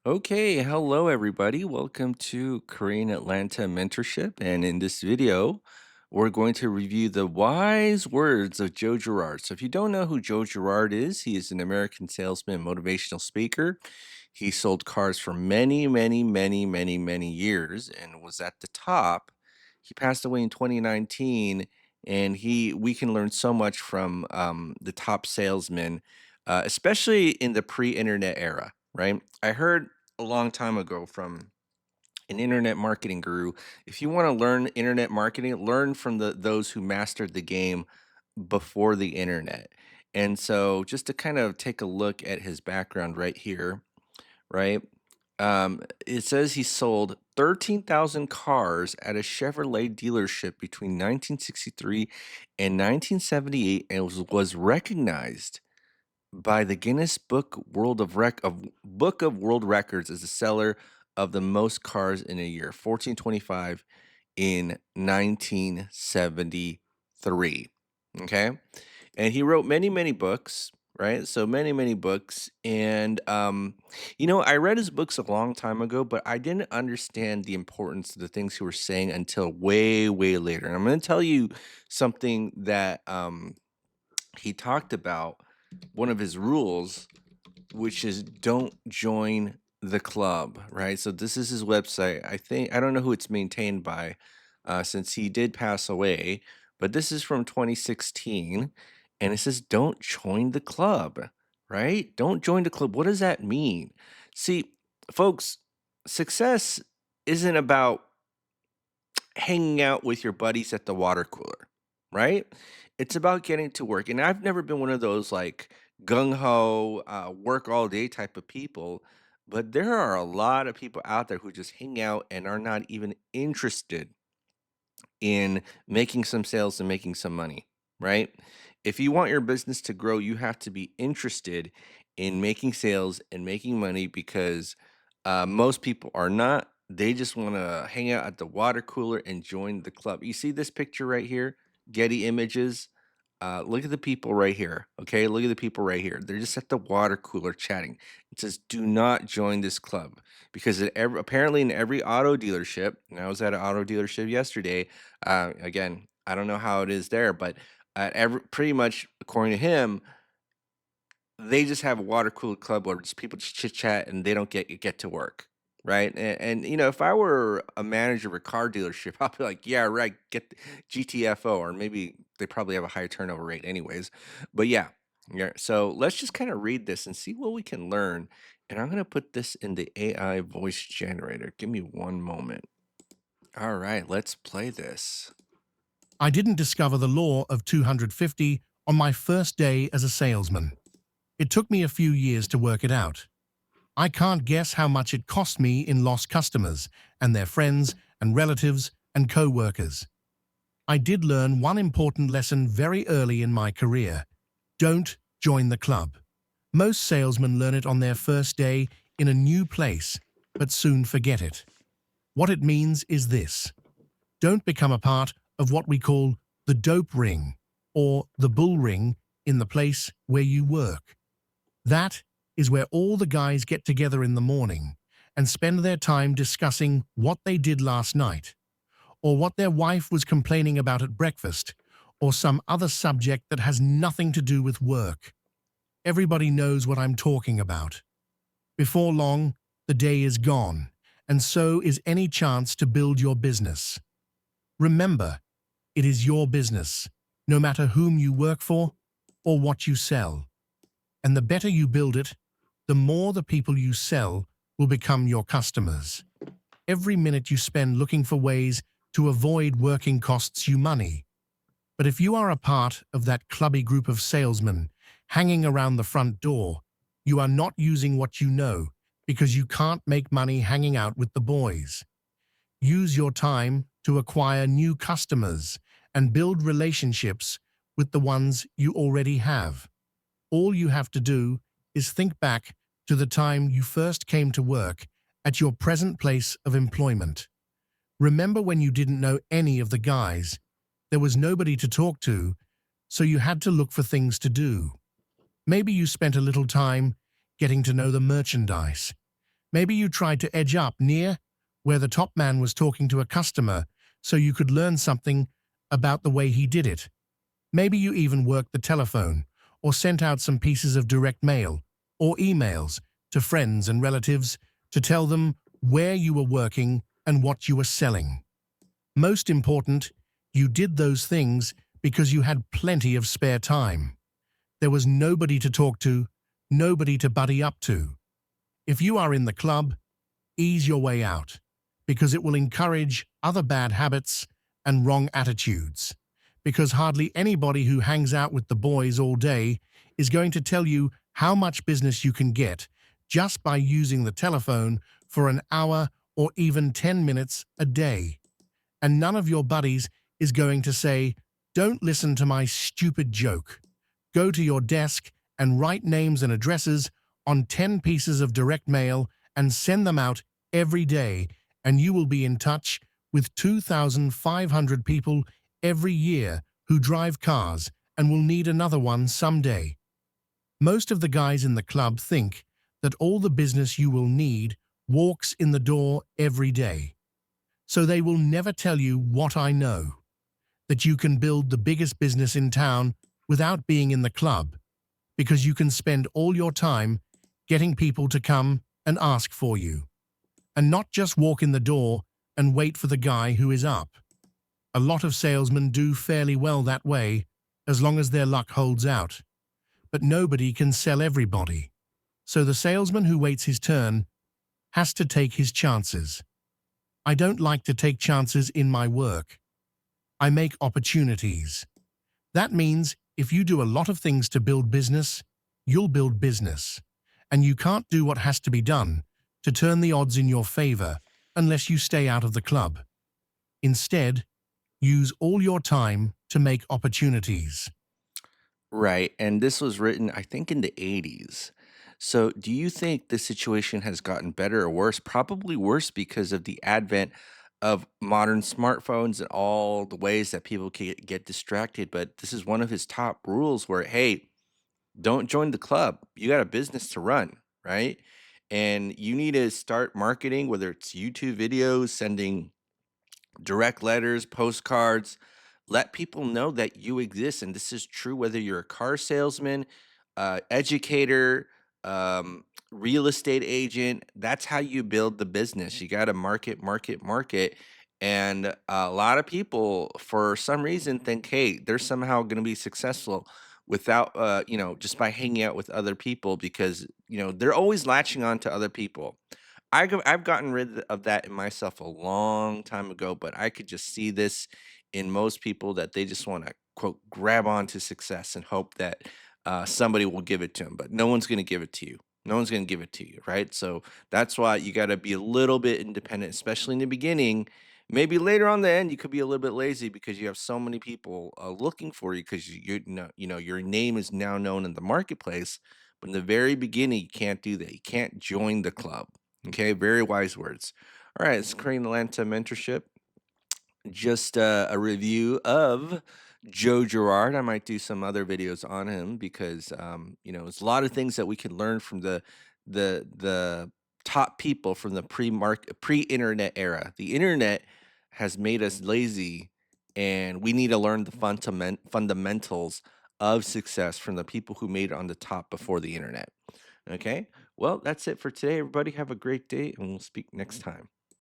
Okay, hello everybody. Welcome to Korean Atlanta Mentorship. And in this video, we're going to review the wise words of Joe Girard. So, if you don't know who Joe Girard is, he is an American salesman, motivational speaker. He sold cars for many years and was at the top. He passed away in 2019, and we can learn so much from the top salesmen, especially in the pre-internet era. Right? I heard a long time ago from an internet marketing guru. If you want to learn internet marketing, learn from those who mastered the game before the internet. And so, just to kind of take a look at his background right here, right? It says he sold 13,000 cars at a Chevrolet dealership between 1963 and 1978 and was recognized by the Guinness Book of World Records as the seller of the most cars in a year, 1425 in 1973. Okay, and he wrote many books, right? So many books, and I read his books a long time ago, but I didn't understand the importance of the things he was saying until way later. And I'm going to tell you something that he talked about, one of his rules, which is don't join the club, right? So this is his website. I don't know who it's maintained by, since he did pass away, but this is from 2016, and it says don't join the club, right? Don't join the club. What does that mean? See, folks, success isn't about hanging out with your buddies at the water cooler, right? It's about getting to work. And I've never been one of those like gung ho, work all day type of people. But there are a lot of people out there who just hang out and are not even interested in making some sales and making some money, right? If you want your business to grow, you have to be interested in making sales and making money because most people are not. They just want to hang out at the water cooler and join the club. You see this picture right here, Getty Images. Look at the people right here. Okay, look at the people right here. They're just at the water cooler chatting. It says, "Do not join this club," because apparently in every auto dealership. And I was at an auto dealership yesterday. Again, I don't know how it is there, but pretty much according to him, they just have a water cooler club where just people just chit chat and they don't get to work, right? And if I were a manager of a car dealership, I'd be like, yeah, right, get the GTFO, or maybe they probably have a high turnover rate, anyways. But yeah, yeah. So let's just kind of read this and see what we can learn. And I'm gonna put this in the AI voice generator. Give me one moment. All right, let's play this. I didn't discover the law of 250 on my first day as a salesman. It took me a few years to work it out. I can't guess how much it cost me in lost customers and their friends and relatives and co-workers. I did learn one important lesson very early in my career. Don't join the club. Most salesmen learn it on their first day in a new place, but soon forget it. What it means is this: don't become a part of what we call the dope ring or the bull ring in the place where you work. That is where all the guys get together in the morning and spend their time discussing what they did last night, or what their wife was complaining about at breakfast, or some other subject that has nothing to do with work. Everybody knows what I'm talking about. Before long, the day is gone, and so is any chance to build your business. Remember, it is your business, no matter whom you work for or what you sell. And the better you build it, the more the people you sell will become your customers. Every minute you spend looking for ways to avoid working costs you money. But if you are a part of that clubby group of salesmen hanging around the front door, you are not using what you know because you can't make money hanging out with the boys. Use your time to acquire new customers and build relationships with the ones you already have. All you have to do is think back to the time you first came to work at your present place of employment. Remember when you didn't know any of the guys? There was nobody to talk to, so you had to look for things to do. Maybe you spent a little time getting to know the merchandise. Maybe you tried to edge up near where the top man was talking to a customer so you could learn something about the way he did it. Maybe you even worked the telephone or sent out some pieces of direct mail or emails to friends and relatives to tell them where you were working and what you were selling. Most important, you did those things because you had plenty of spare time. There was nobody to talk to, nobody to buddy up to. If you are in the club, ease your way out, because it will encourage other bad habits and wrong attitudes. Because hardly anybody who hangs out with the boys all day is going to tell you how much business you can get just by using the telephone for an hour or even 10 minutes a day. And none of your buddies is going to say, "Don't listen to my stupid joke. Go to your desk and write names and addresses on 10 pieces of direct mail and send them out every day, and you will be in touch with 2,500 people every year who drive cars and will need another one someday." Most of the guys in the club think that all the business you will need walks in the door every day. So they will never tell you what I know, that you can build the biggest business in town without being in the club, because you can spend all your time getting people to come and ask for you, and not just walk in the door and wait for the guy who is up. A lot of salesmen do fairly well that way, as long as their luck holds out. But nobody can sell everybody. So the salesman who waits his turn has to take his chances. I don't like to take chances in my work. I make opportunities. That means if you do a lot of things to build business, you'll build business. And you can't do what has to be done to turn the odds in your favor unless you stay out of the club. Instead, use all your time to make opportunities. Right, and this was written, I think, in the 80s. So, do you think the situation has gotten better or worse? Probably worse because of the advent of modern smartphones and all the ways that people can get distracted. But this is one of his top rules where, hey, don't join the club. You got a business to run, right? And you need to start marketing, whether it's YouTube videos, sending direct letters, postcards, let people know that you exist. And this is true whether you're a car salesman, educator, real estate agent. That's how you build the business. You got to market, market, market. And a lot of people, for some reason, think, hey, they're somehow going to be successful without, just by hanging out with other people because, they're always latching on to other people. I've gotten rid of that in myself a long time ago, but I could just see this in most people that they just want to quote grab onto success and hope that somebody will give it to them, but no one's going to give it to you. No one's going to give it to you, right? So that's why you got to be a little bit independent, especially in the beginning. Maybe later on the end, you could be a little bit lazy because you have so many people looking for you because your name is now known in the marketplace. But in the very beginning, you can't do that. You can't join the club. Okay, very wise words. All right, it's creating Atlanta mentorship. Just a review of Joe Girard. I might do some other videos on him because there's a lot of things that we can learn from the top people from the pre-internet era. The internet has made us lazy, and we need to learn the fundamentals of success from the people who made it on the top before the internet. Okay. Well, that's it for today, everybody. Have a great day, and we'll speak next time.